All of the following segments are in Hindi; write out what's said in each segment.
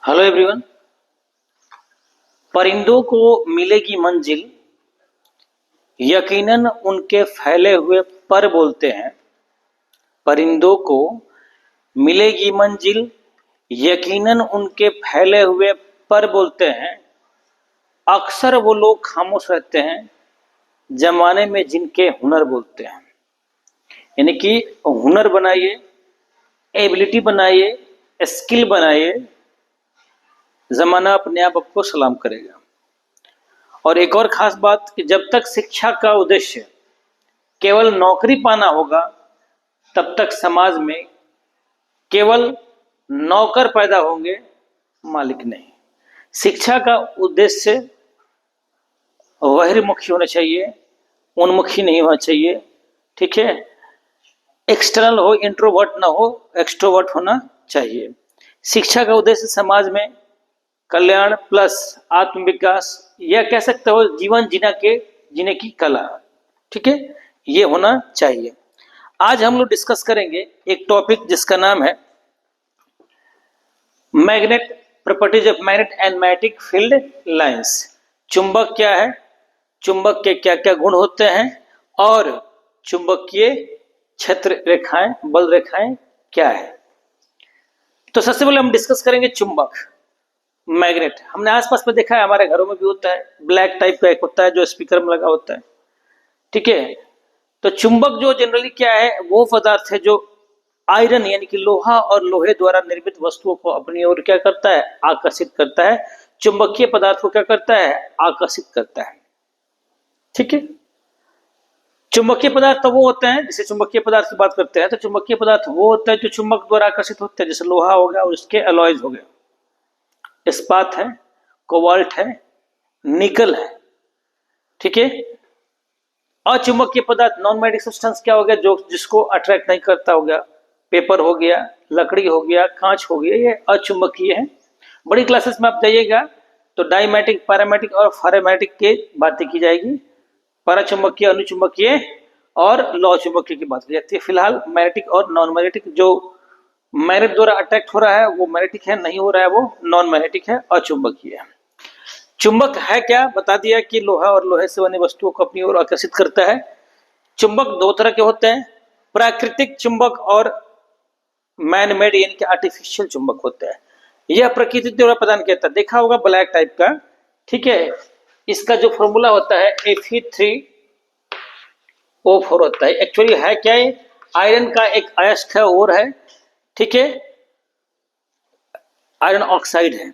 Hello everyone. परिंदों को मिलेगी मंजिल, यकीनन उनके फैले हुए पर बोलते हैं। परिंदों को मिलेगी मंजिल, यकीनन उनके फैले हुए पर बोलते हैं। अक्सर वो लोग खामोश रहते हैं जमाने में जिनके हुनर बोलते हैं। यानी कि हुनर बनाइए, एबिलिटी बनाइए, स्किल बनाइए, जमाना अपने आप आपको सलाम करेगा। और एक और खास बात कि जब तक शिक्षा का उद्देश्य केवल नौकरी पाना होगा, तब तक समाज में केवल नौकर पैदा होंगे, मालिक नहीं। शिक्षा का उद्देश्य बहिर्मुखी होना चाहिए, उन्मुखी नहीं होना चाहिए। ठीक है, एक्सटर्नल हो, इंट्रोवर्ट ना हो, एक्सट्रोवर्ट होना चाहिए। शिक्षा का उद्देश्य समाज में कल्याण प्लस आत्मविकास, या कह सकते हो जीवन जीने की कला। ठीक है, ये होना चाहिए। आज हम लोग डिस्कस करेंगे एक टॉपिक जिसका नाम है magnet, properties of magnet and magnetic field lines. चुंबक क्या है, चुंबक के क्या क्या गुण होते हैं, और चुंबकीय क्षेत्र रेखाएं, बल रेखाएं क्या है। तो सबसे पहले हम डिस्कस करेंगे चुंबक, मैग्नेट। हमने आसपास में देखा है, हमारे घरों में भी होता है, ब्लैक टाइप का एक होता है जो स्पीकर में लगा होता है। ठीक है, तो चुंबक जो जनरली क्या है, वो पदार्थ है जो आयरन यानी कि लोहा और लोहे द्वारा निर्मित वस्तुओं को अपनी ओर क्या करता है, आकर्षित करता है। चुंबकीय पदार्थ को क्या करता है, आकर्षित करता है। ठीक है, चुंबकीय पदार्थ तो वो होते हैं, जैसे चुंबकीय पदार्थ की बात करते हैं तो चुंबकीय पदार्थ वो होता है जो चुंबक द्वारा आकर्षित होते हैं, जैसे लोहा हो गया और उसके अलॉयज हो गए, इस्पात है, कोबाल्ट है, निकल है। ठीक है, अचुंबकीय पदार्थ नॉन मैग्नेटिक सब्सटेंस क्या हो गया, जो जिसको अट्रैक्ट नहीं करता हो गया, पेपर हो गया, लकड़ी हो गया, कांच हो गया, ये अचुंबकीय है। बड़ी क्लासेस में आप जाइएगा तो डायमैटिक, पैरामैटिक और फेरोमैटिक की बातें की जाएगी। पराचुंबकीय, अनुचुंबकीय और लौ चुंबकीय की बात की जाती है। फिलहाल मैग्नेटिक और नॉन मैग्नेटिक, जो मैग्नेट द्वारा अट्रैक्ट हो रहा है वो मैग्नेटिक है, नहीं हो रहा है वो नॉन मैग्नेटिक है, अचुंबकीय है। चुंबक है क्या, बता दिया कि लोहा और लोहे से बनी वस्तुओं को अपनी ओर आकर्षित करता है। चुंबक दो तरह के होते हैं, प्राकृतिक चुंबक और मैन मेड यानी कि आर्टिफिशियल चुंबक होता है। यह प्रकृति द्वारा प्रदान किया था, देखा होगा ब्लैक टाइप का। ठीक है, इसका जो फॉर्मूला होता है Fe3O4 होता है। एक्चुअली है क्या, आयरन का एक अयस्क है और है। ठीक है, आयरन ऑक्साइड है।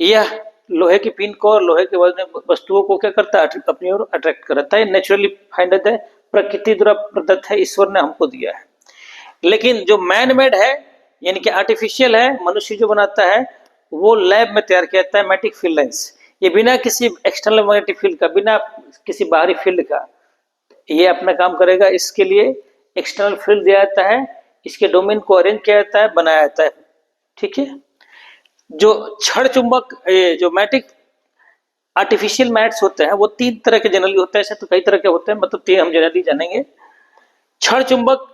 यह लोहे की पिन को और लोहे के वस्तुओं को क्या करता है, अपनी ओर अट्रैक्ट करता है। नेचुरली फाइंडेड है, प्रकृति द्वारा प्रदत्त है, ईश्वर ने हमको दिया है। लेकिन जो मैन मेड है यानी कि आर्टिफिशियल है, मनुष्य जो बनाता है, वो लैब में तैयार किया जाता है। मैग्नेटिक फील्ड लाइंस, ये बिना किसी एक्सटर्नल मैग्नेटिक फील्ड का, बिना किसी बाहरी फील्ड का ये अपना काम करेगा। इसके लिए एक्सटर्नल फील्ड दिया जाता है, इसके डोमेन को अरेंज किया जाता है, बनाया जाता है। ठीक है, जो छड़ चुंबक, जो मैग्नेटिक आर्टिफिशियल मैट्स होते हैं वो तीन तरह के जनरली होते हैं, ऐसे तो कई तरह के होते हैं, मतलब तीन हम जनरली जानेंगे। छड़ चुंबक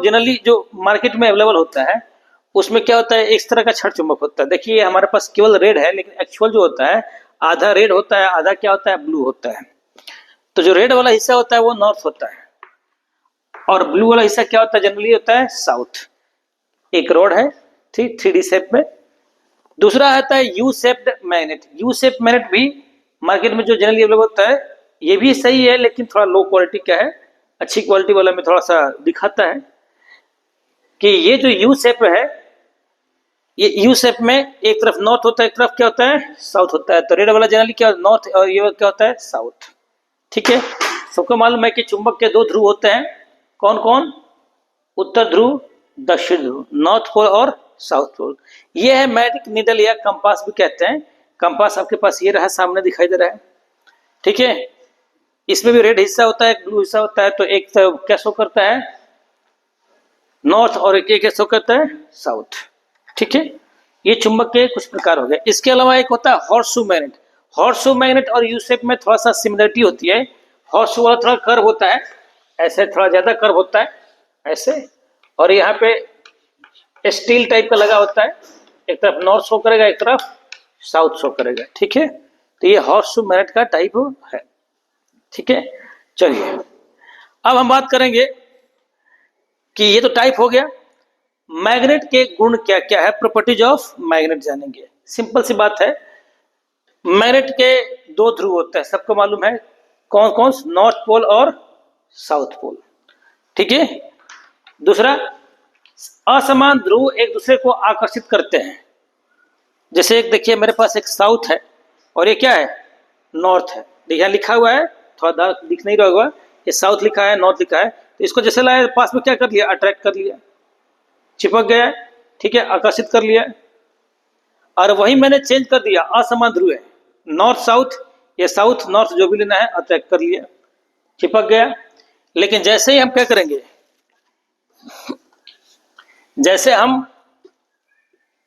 जनरली जो मार्केट में अवेलेबल होता है, उसमें क्या होता है, इस तरह का छड़ चुंबक होता है। देखिए हमारे पास केवल रेड है, लेकिन एक्चुअल जो होता है आधा रेड होता है, आधा क्या होता है, ब्लू होता है। तो जो रेड वाला हिस्सा होता है वो नॉर्थ होता है, और ब्लू वाला हिस्सा क्या होता है, जनरली होता है साउथ। एक रोड है 3D शेप में। दूसरा आता है U shaped magnet. U shape magnet भी मार्केट में जो जनरली अवेलेबल होता है, ये भी सही है, लेकिन थोड़ा लो क्वालिटी का है। अच्छी क्वालिटी वाला में थोड़ा सा दिखाता है कि ये जो यू शेप है, ये यू शेप में एक तरफ नॉर्थ होता है, एक तरफ क्या होता है, साउथ होता है। तो रेड वाला जनरली क्या नॉर्थ, और ये क्या होता है, साउथ। ठीक है, सबको मालूम है कि चुंबक के दो ध्रुव होते हैं, कौन कौन, उत्तर ध्रुव, दक्षिण ध्रुव, नॉर्थ पोल और साउथ पोल। ये है मैग्नेटिक नीडल या कंपास भी कहते हैं। कंपास आपके पास ये रहा, सामने दिखाई दे रहा है। ठीक है, इसमें भी रेड हिस्सा होता है, एक ब्लू हिस्सा होता है। तो एक तो क्या शो करता है, नॉर्थ, और एक क्या शो करता है, साउथ। ठीक है, ये चुंबक के कुछ प्रकार हो गए। इसके अलावा एक होता है हॉर्सशू मैग्नेट। हॉर्सशू मैग्नेट और यू शेप में थोड़ा सा सिमिलरिटी होती है। हॉर्सशू वाला थोड़ा कर्व होता है, ऐसे थोड़ा ज्यादा कर्व होता है ऐसे, और यहाँ पे स्टील टाइप का लगा होता है, एक तरफ नॉर्थ शो करेगा, एक तरफ साउथ शो करेगा। ठीक है, तो ये हॉर्सशू मैग्नेट का टाइप है। ठीक है, चलिए अब हम बात करेंगे कि ये तो टाइप हो गया, मैग्नेट के गुण क्या क्या है, प्रॉपर्टीज ऑफ मैग्नेट जानेंगे। सिंपल सी बात है, मैग्नेट के दो ध्रुव होते हैं, सबको मालूम है, कौन कौन, नॉर्थ पोल और साउथ पोल। ठीक है, दूसरा, असमान ध्रुव एक दूसरे को आकर्षित करते हैं। जैसे एक देखिए मेरे पास एक साउथ है और ये क्या है, नॉर्थ है। देखिए लिखा हुआ है, थोड़ा दाग दिख नहीं रहा होगा, ये साउथ लिखा है, नॉर्थ लिखा है, तो इसको जैसे लाए पास में क्या कर लिया, अट्रैक्ट कर लिया, चिपक गया। ठीक है, आकर्षित कर लिया। और वही मैंने चेंज कर दिया, असमान ध्रुव है, नॉर्थ साउथ, ये साउथ नॉर्थ जो भी लेना है, अट्रैक्ट कर लिया, चिपक गया। लेकिन जैसे ही हम क्या करेंगे, जैसे हम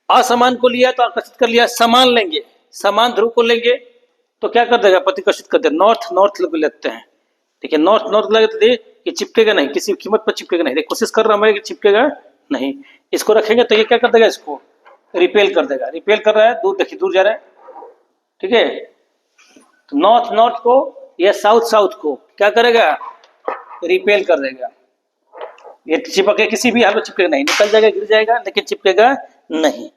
असमान को लिया तो आकर्षित कर लिया, समान लेंगे, समान ध्रुव को लेंगे तो क्या कर देगा, प्रतिकर्षित कर देगा। नॉर्थ नॉर्थ लेते हैं, ठीक है, नॉर्थ नॉर्थ लगे तो ये चिपकेगा नहीं, किसी कीमत पर चिपकेगा नहीं। कोशिश कर रहा हूं कि चिपकेगा नहीं, इसको रखेंगे तो ये क्या कर देगा, इसको रिपेल कर देगा। रिपेल कर रहा है, दूर देखिए, दूर जा रहा है। ठीक है, तो नॉर्थ नॉर्थ को या साउथ साउथ को क्या करेगा, रिपेल कर देगा। ये चिपके, किसी भी हाल में चिपकेगा नहीं, निकल जाएगा, गिर जाएगा, लेकिन चिपकेगा नहीं।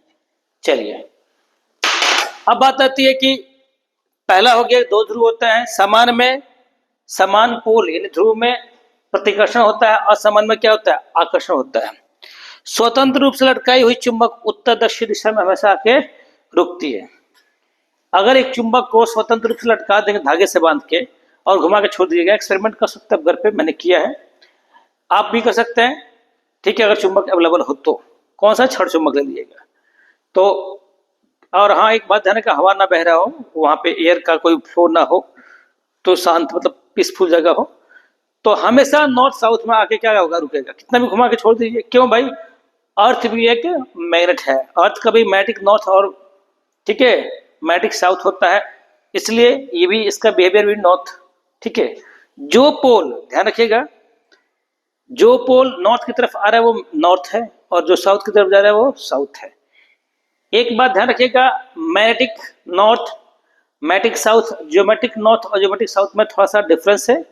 चलिए अब बात आती है कि पहला हो गया, दो ध्रुव होता है, समान में समान पोल यानी ध्रुव में प्रतिकर्षण होता है, असमान में क्या होता है, आकर्षण होता है। स्वतंत्र रूप से लटकाई हुई चुंबक उत्तर दक्षिण दिशा में हमेशा आके रुकती है। अगर एक चुंबक को स्वतंत्र रूप से लटका देंगे धागे से बांध के और घुमा के छोड़ दिएगा, एक्सपेरिमेंट कर सकते हैं घर पे, मैंने किया है, आप भी कर सकते हैं। ठीक है, अगर चुंबक अवेलेबल हो तो कौन सा, छड़ चुंबक ले लीजिएगा। तो और हाँ, एक बात ध्यान रखना, हवा ना बह रहा हो, वहां पे एयर का कोई फ्लो ना हो, तो शांत मतलब पीसफुल जगह हो, तो हमेशा नॉर्थ साउथ में आके क्या होगा, रुकेगा। कितना भी घुमा के छोड़ दीजिए, क्यों भाई, अर्थ भी एक मैग्नेट है, अर्थ का भी मैग्नेटिक नॉर्थ और ठीक है मैग्नेटिक साउथ होता है, इसलिए ये भी, इसका बिहेवियर भी नॉर्थ। ठीक है, जो पोल, ध्यान रखिएगा, जो पोल नॉर्थ की तरफ आ रहा है वो नॉर्थ है और जो साउथ की तरफ जा रहा है वो साउथ है। एक बात ध्यान रखिएगा, magnetic north, magnetic south, geometric north और ज्योमेट्रिक साउथ में थोड़ा सा डिफरेंस है।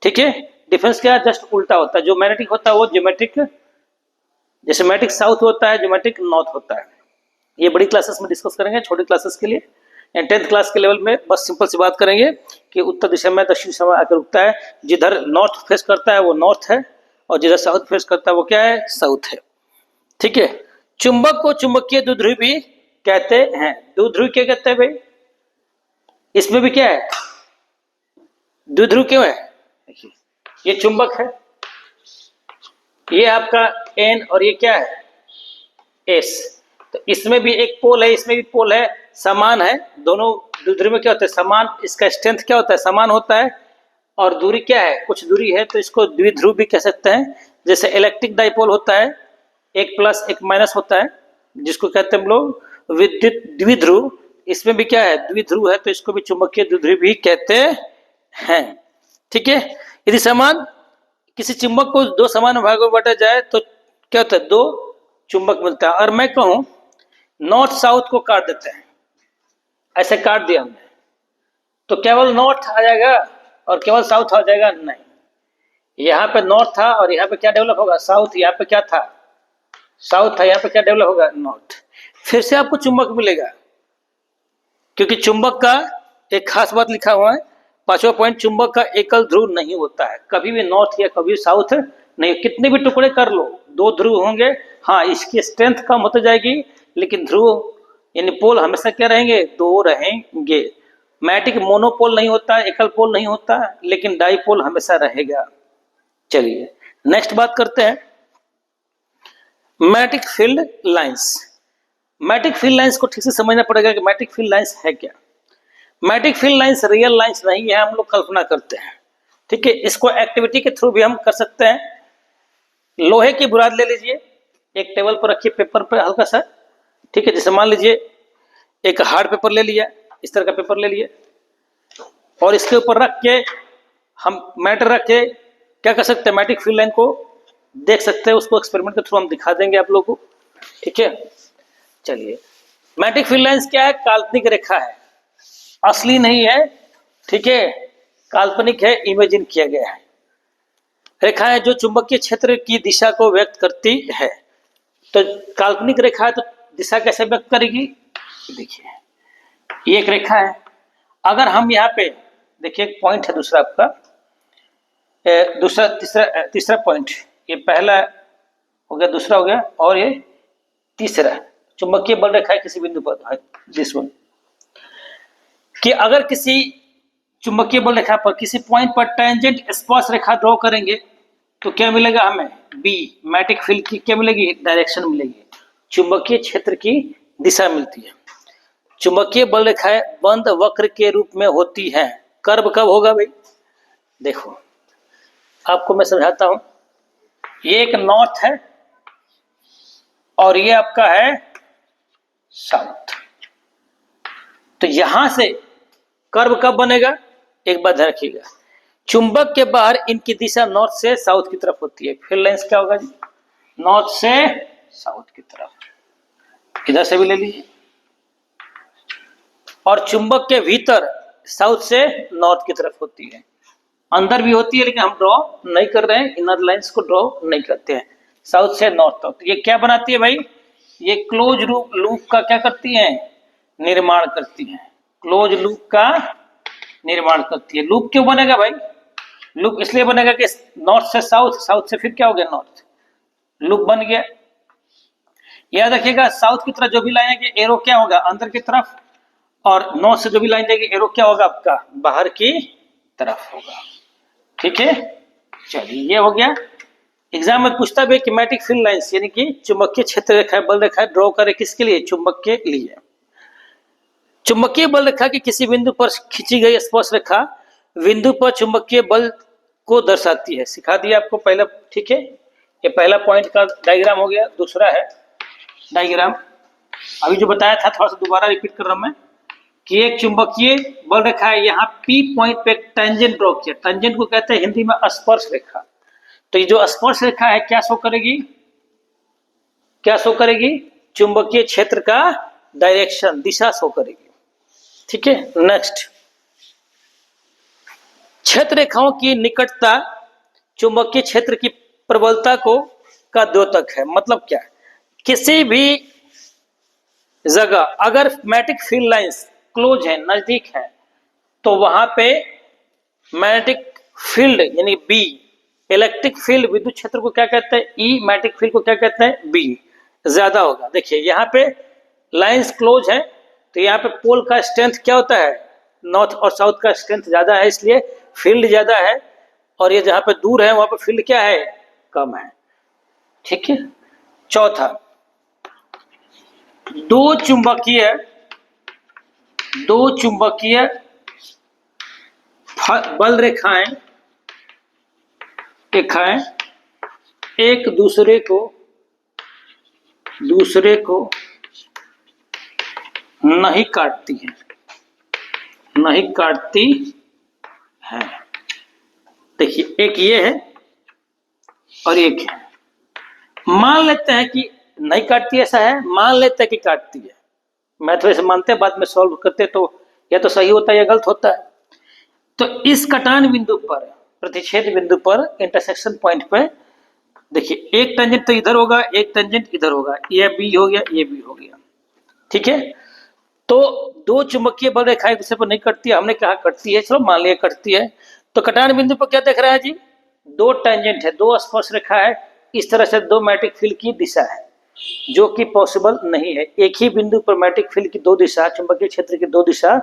ठीक है, डिफरेंस क्या है, जस्ट उल्टा होता है। जो मैग्नेटिक होता है वो ज्योमेट्रिक, जैसे मैग्नेटिक साउथ होता है, ज्योमेट्रिक नॉर्थ होता है। ये बड़ी क्लासेस में डिस्कस करेंगे, छोटी क्लासेस के लिए 10th क्लास के लेवल में बस सिंपल सी बात करेंगे कि उत्तर दिशा में दक्षिण दिशा में आकर रुकता है। जिधर नॉर्थ फेस करता है वो नॉर्थ है और जिधर साउथ फेस करता है वो क्या है, साउथ है। ठीक है, चुंबक को चुंबकीय द्विध्रुवी भी कहते हैं। द्विध्रुवी क्या कहते हैं भाई, इसमें भी क्या है, द्विध्रुव क्यों है, ये चुंबक है, ये आपका N और ये क्या है, S, तो इसमें भी एक पोल है, इसमें भी पोल है, समान है, दोनों द्विध्रुव में क्या होता है, समान, इसका स्ट्रेंथ क्या होता है, समान होता है, और दूरी क्या है, कुछ दूरी है, तो इसको द्विध्रुव भी कह सकते हैं। जैसे इलेक्ट्रिक डाइपोल होता है, एक प्लस एक माइनस होता है, जिसको कहते हैं हम लोग विद्युत द्विध्रुव, इसमें भी क्या है, द्विध्रुव है, तो इसको भी चुंबकीय द्विध्रुव भी कहते हैं। ठीक है, यदि समान किसी चुंबक को दो समान भागों में बांटा जाए तो क्या होता है, दो चुंबक मिलता है। और मैं कहूं नॉर्थ साउथ को काट देते हैं, ऐसे काट दिया हमने, तो केवल नॉर्थ आ जाएगा और केवल साउथ आ जाएगा, नहीं, यहाँ पे नॉर्थ था और यहाँ पे क्या डेवलप होगा, साउथ, यहाँ पे क्या था, साउथ था, यहाँ पे क्या डेवलप होगा, नॉर्थ। फिर से आपको चुंबक मिलेगा, क्योंकि चुंबक का एक खास बात लिखा हुआ है, 5वां पॉइंट, चुंबक का एकल ध्रुव नहीं होता है, कभी भी नॉर्थ या कभी साउथ नहीं, कितने भी टुकड़े कर लो, दो ध्रुव होंगे। हाँ, इसकी स्ट्रेंथ कम होती जाएगी, लेकिन ध्रुव यानी पोल हमेशा क्या रहेंगे, दो रहेंगे। मैग्नेटिक मोनोपोल नहीं होता है, एकल पोल नहीं होता है, लेकिन डाइपोल हमेशा रहेगा। चलिए नेक्स्ट बात करते हैं, magnetic field lines. Magnetic field lines को ठीक से समझना पड़ेगा कि मैग्नेटिक फील्ड लाइंस है क्या। Magnetic field lines real lines नहीं है, हम लोग कल्पना करते हैं। ठीक है, इसको एक्टिविटी के थ्रू भी हम कर सकते हैं। लोहे की बुराद ले लीजिए, एक टेबल पर रखिए, पेपर पर हल्का सा, ठीक है, जैसे मान लीजिए एक हार्ड पेपर ले लिया, इस तरह का पेपर ले लिए, और इसके ऊपर रख के हम मैटर रख के क्या कर सकते हैं, मैग्नेटिक फील्ड लाइन को देख सकते हैं। उसको एक्सपेरिमेंट के थ्रू हम दिखा देंगे आप लोगों को। ठीक है, चलिए मैग्नेटिक फील्ड लाइंस क्या है? काल्पनिक रेखा है, असली नहीं है, ठीक है, काल्पनिक है, इमेजिन किया गया है। रेखा है जो चुंबकीय क्षेत्र की दिशा को व्यक्त करती है। तो काल्पनिक रेखा है तो दिशा कैसे व्यक्त करेगी? देखिए ये एक रेखा है, अगर हम यहाँ पे देखिए एक पॉइंट है दूसरा आपका, दूसरा तीसरा पॉइंट, ये पहला हो गया, दूसरा हो गया, और ये तीसरा चुंबकीय बल रेखा है किसी बिंदु पर, दिस वन, कि अगर किसी चुंबकीय बल रेखा पर किसी पॉइंट पर टेंजेंट स्पर्श रेखा ड्रॉ करेंगे तो क्या मिलेगा हमें? बी, मैग्नेटिक फील्ड की क्या मिलेगी? डायरेक्शन मिलेगी, चुंबकीय क्षेत्र की दिशा मिलती है। चुंबकीय बल रेखाएं बंद वक्र के रूप में होती हैं। कर्व कब होगा भाई? देखो आपको मैं समझाता हूं, ये एक नॉर्थ है और ये आपका है साउथ, तो यहां से कर्व कब बनेगा? एक बात ध्यान रखिएगा, चुंबक के बाहर इनकी दिशा नॉर्थ से साउथ की तरफ होती है। फील्ड लाइंस क्या होगा जी? नॉर्थ से साउथ की तरफ, इधर से भी ले लीजिए, और चुंबक के भीतर साउथ से नॉर्थ की तरफ होती है, अंदर भी होती है लेकिन हम ड्रॉ नहीं कर रहे हैं, इनर लाइंस को ड्रॉ नहीं करते हैं, साउथ से नॉर्थ तक। तो ये क्या बनाती है भाई? ये क्लोज लूप का क्या करती है? निर्माण करती है, क्लोज लूप का निर्माण करती है। लूप क्यों बनेगा भाई? लूप इसलिए बनेगा कि नॉर्थ से साउथ, साउथ से फिर क्या हो गया? नॉर्थ, लूप बन गया। याद रखिएगा साउथ की तरफ जो भी लाइन आएगी एरो क्या होगा? अंदर की तरफ, और नॉर्थ से जो भी लाइन जाएगी एरो क्या होगा आपका? बाहर की तरफ होगा, ठीक है। चलिए ये हो गया। एग्जाम में पूछता भी कि मैग्नेटिक फील्ड लाइंस यानी कि चुंबकीय क्षेत्र रेखा, बल रेखा ड्रॉ करे किसके लिए? चुंबक के लिए। चुंबकीय बल रेखा की किसी बिंदु पर खींची गई स्पर्श रेखा बिंदु पर चुंबकीय बल को दर्शाती है। सिखा दिया आपको पहला, ठीक है। ये पहला पॉइंट का डायग्राम हो गया। दूसरा है डायग्राम, अभी जो बताया था थोड़ा सा दोबारा रिपीट कर रहा हूं मैं, कि एक चुंबकीय बल रेखा है, यहाँ पी पॉइंट पे टेंजेंट ड्रॉ किया। टेंजेंट को कहते हैं हिंदी में स्पर्श रेखा। तो ये जो स्पर्श रेखा है क्या शो करेगी? क्या शो करेगी? चुंबकीय क्षेत्र का डायरेक्शन, दिशा शो करेगी, ठीक है। नेक्स्ट, क्षेत्र रेखाओं की निकटता चुंबकीय क्षेत्र की प्रबलता को का द्योतक है। मतलब क्या? किसी भी जगह अगर मैग्नेटिक फील्ड लाइंस क्लोज है, नजदीक है, तो वहां पे मैग्नेटिक फील्ड यानी बी, इलेक्ट्रिक फील्ड विद्युत क्षेत्र को क्या कहते हैं? ई, मैग्नेटिक फील्ड को क्या कहते हैं? बी, ज्यादा होगा। देखिए यहाँ पे लाइंस क्लोज है तो यहाँ पे पोल का स्ट्रेंथ क्या होता है? नॉर्थ और साउथ का स्ट्रेंथ ज्यादा है, इसलिए फील्ड ज्यादा है, और ये जहां पे दूर है वहां पे फील्ड क्या है? कम है, ठीक है। चौथा, दो चुंबकीय बल रेखाएं एक दूसरे को नहीं काटती है। देखिए एक ये है और एक है। मान लेते हैं कि नहीं काटती, ऐसा है, मान लेते हैं कि काटती है। मैथ वैसे मानते हैं, बाद में सॉल्व करते तो या तो सही होता है या गलत होता है। तो इस कटान बिंदु पर, प्रतिच्छेद बिंदु पर, इंटरसेक्शन पॉइंट पे देखिए एक टेंजेंट तो इधर होगा, एक टेंजेंट इधर होगा, ये बी हो गया, ये बी हो गया, ठीक है। तो दो चुंबकीय बल रेखाएं एक दूसरे पर नहीं कटती है, हमने कहा कटती है, चलो मान लिया कटती है। तो कटान बिंदु पर क्या देख रहा है जी? दो टेंजेंट है, दो स्पर्श रेखा है, इस तरह से दो मैग्नेटिक फील्ड की दिशा है, जो कि पॉसिबल नहीं है। एक ही बिंदु पर मैग्नेटिक फील्ड की दो दिशा, चुंबकीय क्षेत्र की दो दिशा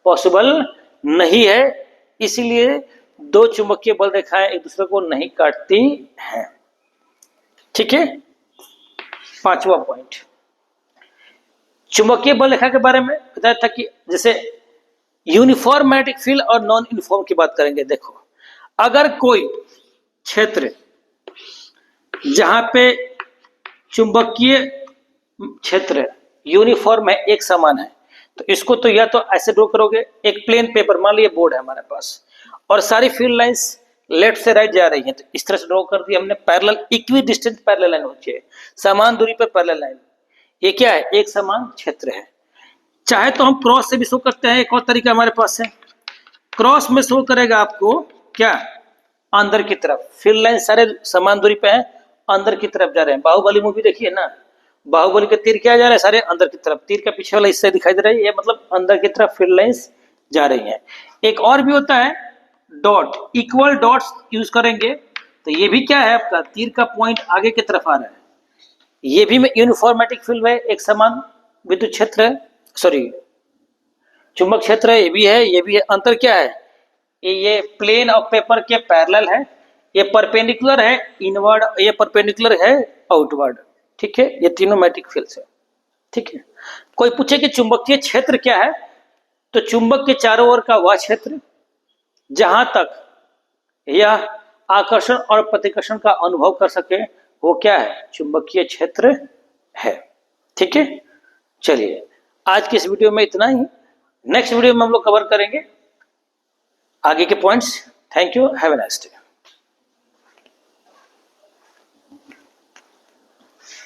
पॉसिबल नहीं है, इसीलिए दो चुंबकीय बल रेखाएं एक दूसरे को नहीं काटती हैं, ठीक है। पांचवा पॉइंट, चुंबकीय बल रेखा के बारे में बताया था कि जैसे यूनिफॉर्म मैग्नेटिक फील्ड और नॉन यूनिफॉर्म की बात करेंगे। देखो अगर कोई क्षेत्र जहां पे चुंबकीय क्षेत्र यूनिफॉर्म है, एक समान है, तो इसको तो या तो ऐसे ड्रॉ करोगे, एक प्लेन पेपर, मान लीजिए बोर्ड है हमारे पास और सारी फील्ड लाइंस लेफ्ट से राइट जा रही हैं, तो इस तरह से ड्रॉ कर दी हमने। Parallel, equi distance parallel line होती है, समान दूरी पर पैरेलल लाइन। ये क्या है? एक समान क्षेत्र है। चाहे तो हम क्रॉस से भी शो करते हैं, एक और तरीका हमारे पास है। क्रॉस में शो करेगा आपको क्या, अंदर की तरफ, फील्ड लाइन सारे समान दूरी पे है, अंदर की तरफ जा रहे हैं। बाहुबली मूवी देखिए ना, बाहुबली के तीर क्या जा रहे हैं, सारे अंदर की तरफ, तीर का पीछे वाला हिस्सा दिखाई दे रहा है, ये मतलब अंदर की तरफ फील्ड लाइंस जा रही हैं। एक और भी होता है डॉट, इक्वल डॉट्स यूज करेंगे तो ये भी क्या है आपका, तीर का पॉइंट आगे की तरफ आ रहा है, ये भी यूनिफॉर्मेटिक फील्ड है, एक समान विद्युत क्षेत्र है, सॉरी चुंबक क्षेत्र है, ये भी है, ये भी है। अंतर क्या है, ये प्लेन ऑफ पेपर के पैरेलल है, ये परपेंडिकुलर है इनवर्ड, ये परपेंडिकुलर है आउटवर्ड, ठीक है, ये तीनों मैग्नेटिक फील्ड्स है, ठीक है। कोई पूछे कि चुंबकीय क्षेत्र क्या है, तो चुंबक के चारों ओर का वह क्षेत्र जहां तक यह आकर्षण और प्रतिकर्षण का अनुभव कर सके, वो क्या है, चुंबकीय क्षेत्र है, ठीक है। चलिए आज की इस वीडियो में इतना ही, नेक्स्ट वीडियो में हम लोग कवर करेंगे आगे के points. Thank you, have a nice day.